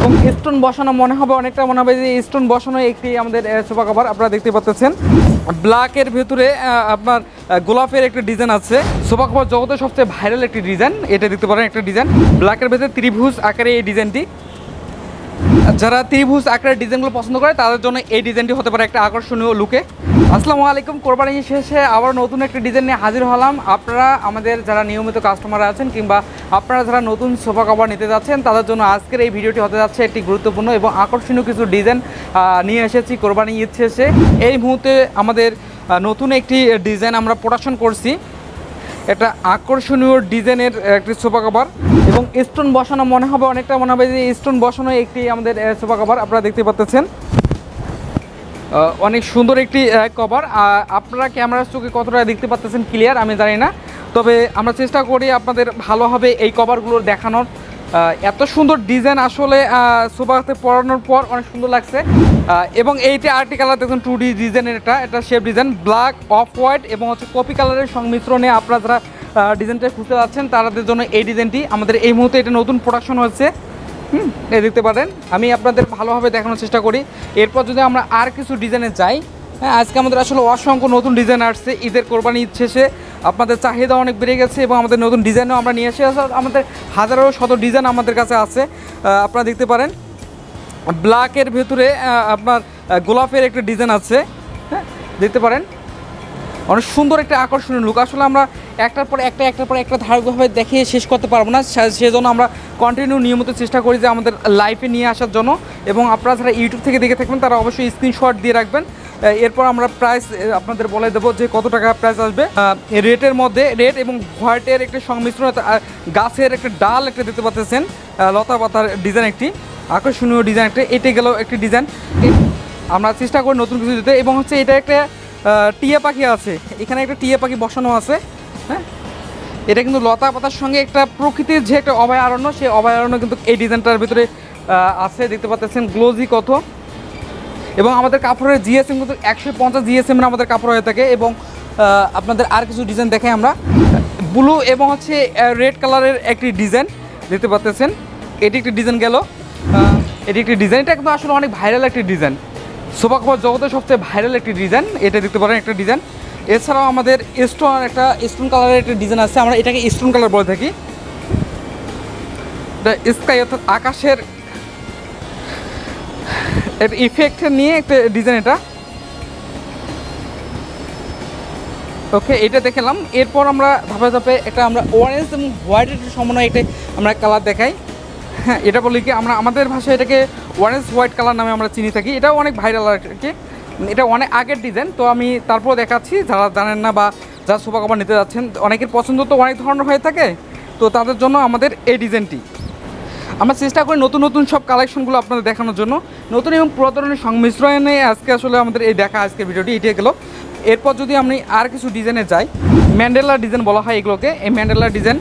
এবং স্টোন বসানো মনে হবে যে স্টোন বসানো একটি আমাদের সোফা কভার আপনারা দেখতে পাচ্ছেন। ব্ল্যাকের ভেতরে আপনার গোলাপের একটা ডিজাইন আছে। সোফা কভার জগতের সবচেয়ে ভাইরাল একটি ডিজাইন, এটা দেখতে পারেন একটা ডিজাইন ব্ল্যাকের ভেতরে ত্রিভুজ আকারে এই ডিজাইনটি। যারা ত্রিভুজ আকারের ডিজাইনগুলো পছন্দ করে তাদের জন্য এই ডিজাইনটি হতে পারে একটা আকর্ষণীয় লুকে। আসসালামু আলাইকুম, কোরবানি শেষে আবার নতুন একটা ডিজাইন নিয়ে হাজির হলাম। আপনারা আমাদের যারা নিয়মিত কাস্টমার আছেন কিংবা আপনারা যারা নতুন সোফা কভার নিতে যাচ্ছেন তাদের জন্য আজকের এই ভিডিওটি হতে যাচ্ছে একটি গুরুত্বপূর্ণ এবং আকর্ষণীয় কিছু ডিজাইন নিয়ে এসেছি কোরবানি ঈদ শেষে। এই মুহূর্তে আমাদের নতুন একটি ডিজাইন আমরা প্রোডাকশন করছি, একটা আকর্ষণীয় ডিজাইনের একটি সোফা কভার এবং স্টোন বসানো মনে হবে যে স্টোন বসানো একটি আমাদের সোফা কভার আপনারা দেখতে পাচ্ছেন। অনেক সুন্দর একটি কভার। আপনারা ক্যামেরার চোখে কতটা দেখতে পাচ্ছেন ক্লিয়ার আমি জানি না, তবে আমরা চেষ্টা করি আপনাদের ভালোভাবে এই কভারগুলো দেখানোর। এত সুন্দর ডিজাইন আসলে সোফাতে পরানোর পর অনেক সুন্দর লাগছে। এবং এইটা আরেকটি কালার দেখুন, 2D ডিজাইনের এটা shape design, black off white এবং হচ্ছে কপি কালারের সংমিশ্রণে আপনারা যারা ডিজাইনটা খুঁজতে যাচ্ছেন তাদের জন্য এই ডিজাইনটি আমাদের এই মুহূর্তে এটা নতুন প্রোডাকশন হচ্ছে। এই দেখতে পারেন, আমি আপনাদের ভালোভাবে দেখানোর চেষ্টা করি। এরপর যদি আমরা আর কিছু ডিজাইনে যাই, হ্যাঁ আজকে আমাদের আসলে অসংখ্য নতুন ডিজাইন আসছে। ঈদের কোরবানি ঈদ শেষে আপনাদের চাহিদা অনেক বেড়ে গেছে এবং আমাদের নতুন ডিজাইনও আমরা নিয়ে এসে আমাদের হাজারো শত ডিজাইন আমাদের কাছে আছে। আপনারা দেখতে পারেন ব্ল্যাকের ভেতরে আপনার গোলাপের একটা ডিজাইন আছে, হ্যাঁ দেখতে পারেন অনেক সুন্দর একটা আকর্ষণীয় লুক। আসলে আমরা একটার পর একটা ধারাবাহিকভাবে দেখিয়ে শেষ করতে পারবো না, সেজন্য আমরা কন্টিনিউ নিয়মিত চেষ্টা করি যে আমাদের লাইফে নিয়ে আসার জন্য। এবং আপনারা যারা ইউটিউব থেকে দেখে থাকবেন তারা অবশ্যই স্ক্রিনশট দিয়ে রাখবেন। এরপর আমরা প্রাইস আপনাদের বলে দেবো যে কত টাকা প্রাইস আসবে। রেটের মধ্যে রেড এবং হোয়াইটের একটা সংমিশ্রণ, গাছের একটা ডাল একটা দেখতে পাচ্ছেন, লতা পাতার ডিজাইন একটি আকর্ষণীয় ডিজাইন একটা। এটি গেল একটি ডিজাইন, আমরা চেষ্টা করি নতুন কিছু দিতে। এবং হচ্ছে এটা একটা টিয়া পাখি আছে, এখানে একটা টিয়া পাখি বসানো আছে। হ্যাঁ এটা কিন্তু লতা পাতার সঙ্গে একটা প্রকৃতির যে একটা অভয়ারণ্য, সেই অভয়ারণ্য কিন্তু এই ডিজাইনটার ভিতরে আছে দেখতে পাচ্ছেন। গ্লোজি কত এবং আমাদের কাপড়ের জিএসএম কিন্তু 150 জিএসএম আমাদের কাপড় হয়ে থাকে। এবং আপনাদের আর কিছু ডিজাইন দেখাই আমরা, ব্লু এবং হচ্ছে রেড কালারের একটি ডিজাইন দেখতে পাচ্ছেন। এটি একটি ডিজাইন গেল, এটি একটি ডিজাইন, এটা কিন্তু আসলে অনেক ভাইরাল একটি ডিজাইন, সোফা কভার জগতের সবচেয়ে ভাইরাল একটি ডিজাইন, এটা দেখতে পারেন একটা ডিজাইন। এছাড়াও আমাদের স্টোন কালারের একটা ডিজাইন আছে, আমরা এটাকে স্টোন কালার বলে থাকি। এটা স্কাই অর্থাৎ আকাশের একটা ইফেক্ট নিয়ে একটা ডিজাইন এটা। ওকে, এটা দেখলাম। এরপর আমরা ধাপে ধাপে একটা আমরা অরেঞ্জ এবং হোয়াইটের সমন্বয়ে একটা আমরা কালার দেখাই। হ্যাঁ এটা বলি কি আমরা আমাদের ভাষায় এটাকে অরেঞ্জ হোয়াইট কালার নামে আমরা চিনি থাকি। এটাও অনেক ভাইরাল আর কি, এটা অনেক আগের ডিজাইন, তো আমি তারপর দেখাচ্ছি যারা জানেন না বা যারা সোফা কভার নিতে যাচ্ছেন। অনেকের পছন্দ তো অনেক ধরনের হয়ে থাকে, তো তাদের জন্য আমাদের এই ডিজাইনটি আমরা চেষ্টা করি নতুন নতুন সব কালেকশনগুলো আপনাদের দেখানোর জন্য। নতুন এবং পুরাতনের সংমিশ্রণে আজকে আসলে আমাদের এই দেখা আজকের ভিডিওটি এটি গেল। এরপর যদি আমি আর কিছু ডিজাইনে যাই, ম্যান্ডেলা ডিজাইন বলা হয় এগুলোকে। এই ম্যান্ডেলা ডিজাইন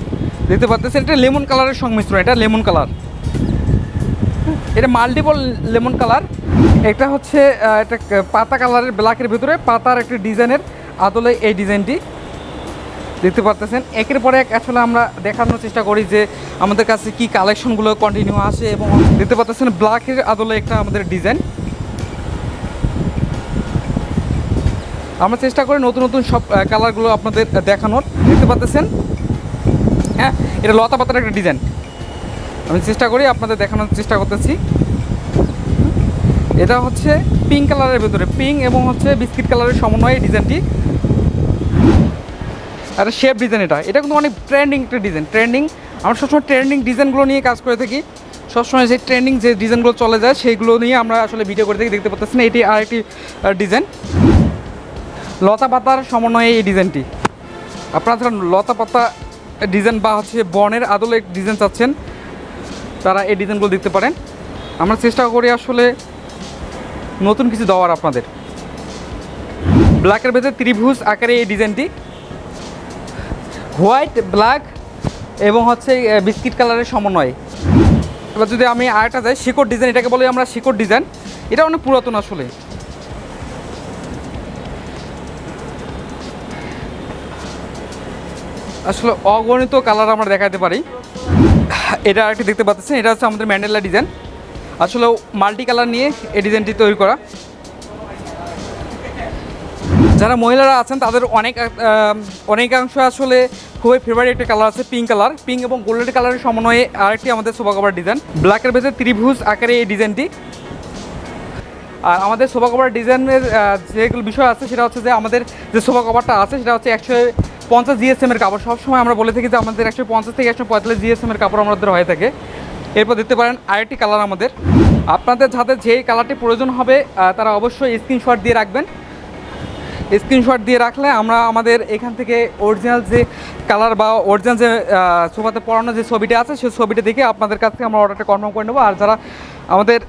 দেখতে পাচ্ছেন, এটা লেমন কালারের সংমিশ্রণ, এটা লেমন কালার, এটা মাল্টিপল লেমন কালার। এটা হচ্ছে একটা পাতা কালারের ব্ল্যাকের ভিতরে পাতার একটা ডিজাইনের আদলে এই ডিজাইনটি দেখতে পাচ্ছেন। একের পরে এক আসলে আমরা দেখানোর চেষ্টা করি যে আমাদের কাছে কি কালেকশনগুলো কন্টিনিউ আসে। এবং দেখতে পাচ্ছেন ব্ল্যাকের আদলে একটা আমাদের ডিজাইন, আমরা চেষ্টা করি নতুন নতুন সব কালারগুলো আপনাদের দেখানোর। দেখতে পাচ্ছেন হ্যাঁ এটা লতা পাতার একটা ডিজাইন, আমি চেষ্টা করি আপনাদের দেখানোর চেষ্টা করতেছি। এটা হচ্ছে পিঙ্ক কালারের ভিতরে, পিঙ্ক এবং হচ্ছে বিস্কিট কালারের সমন্বয়ে ডিজাইনটি, আর শেপ ডিজাইন। এটা কিন্তু অনেক ট্রেন্ডিং একটা ডিজাইন, ট্রেন্ডিং। আমরা সবসময় ট্রেন্ডিং ডিজাইনগুলো নিয়ে কাজ করে থাকি, সবসময় যে ট্রেন্ডিং যে ডিজাইনগুলো চলে যায় সেইগুলো নিয়ে আমরা আসলে ভিডিও করে থাকি। দেখতে পাচ্ছেন এটি আরেকটি ডিজাইন, লতা পাতার সমন্বয়ে এই ডিজাইনটি। আপনারা যারা লতা পাতা ডিজাইন বা হচ্ছে বনের আদলে ডিজাইন চাচ্ছেন তারা এই ডিজাইনগুলো দেখতে পারেন। আমরা চেষ্টা করি আসলে নতুন কিছু দেওয়ার আপনাদের। ব্ল্যাকের ভেতরে ত্রিভুজ আকারে এই ডিজাইনটি, হোয়াইট ব্ল্যাক এবং হচ্ছে বিস্কিট কালারের সমন্বয়ে। এবার যদি আমি আরেকটা যাই, শিকড় ডিজাইন, এটাকে বলি আমরা শিকড় ডিজাইন। এটা অনেক পুরাতন আসলে, অগণিত কালার আমরা দেখাতে পারি। এটা আরেকটি দেখতে পাচ্ছেন, এটা হচ্ছে আমাদের ম্যান্ডেলা ডিজাইন। আসলে মাল্টি কালার নিয়ে এই ডিজাইনটি তৈরি করা। যারা মহিলারা আছেন তাদের অনেকাংশ আসলে খুবই ফেভারিট একটা কালার আছে পিঙ্ক কালার, পিঙ্ক এবং গোল্ডেন কালারের সমন্বয়ে আরেকটি আমাদের সোফা কভার ডিজাইন, ব্ল্যাকের ভেতরে ত্রিভুজ আকারে এই ডিজাইনটি। আর আমাদের সোফা কভার ডিজাইনের যেগুলো বিষয় আছে সেটা হচ্ছে যে আমাদের যে সোফা কভারটা আছে সেটা হচ্ছে 150 জিএসএমের কাপড়। সবসময় আমরা বলে থাকি যে আমাদের 150 থেকে 145 জিএসএমের কাপড় আমাদের হয়ে থাকে। এরপর দেখতে পারেন আরেকটি কালার আমাদের, আপনাদের যাদের যেই কালারটি প্রয়োজন হবে তারা অবশ্যই স্ক্রিনশট দিয়ে রাখবেন। স্ক্রিনশট দিয়ে রাখলে আমরা আমাদের এখান থেকে অরিজিনাল যে কালার বা অরিজিনাল যে সোফাতে পরানো যে ছবিটা আছে সেই ছবিটা দেখে আপনাদের কাছ থেকে আমরা অর্ডারটা কনফার্ম করে নেবো। আর যারা আমাদের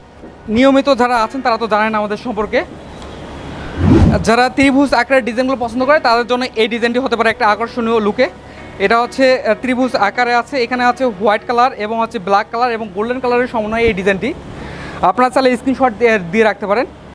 নিয়মিত যারা আছেন তারা তো জানেন আমাদের সম্পর্কে, যারা ত্রিভুজ আকারের ডিজাইনগুলো পছন্দ করে তাদের জন্য এই ডিজাইনটি হতে পারে একটা আকর্ষণীয় লুকে। এটা হচ্ছে ত্রিভুজ আকারে আছে, এখানে আছে হোয়াইট কালার এবং হচ্ছে ব্ল্যাক কালার এবং গোল্ডেন কালারের সমন্বয়ে এই ডিজাইনটি। আপনারা চাইলে স্ক্রিনশট দিয়ে রাখতে পারেন।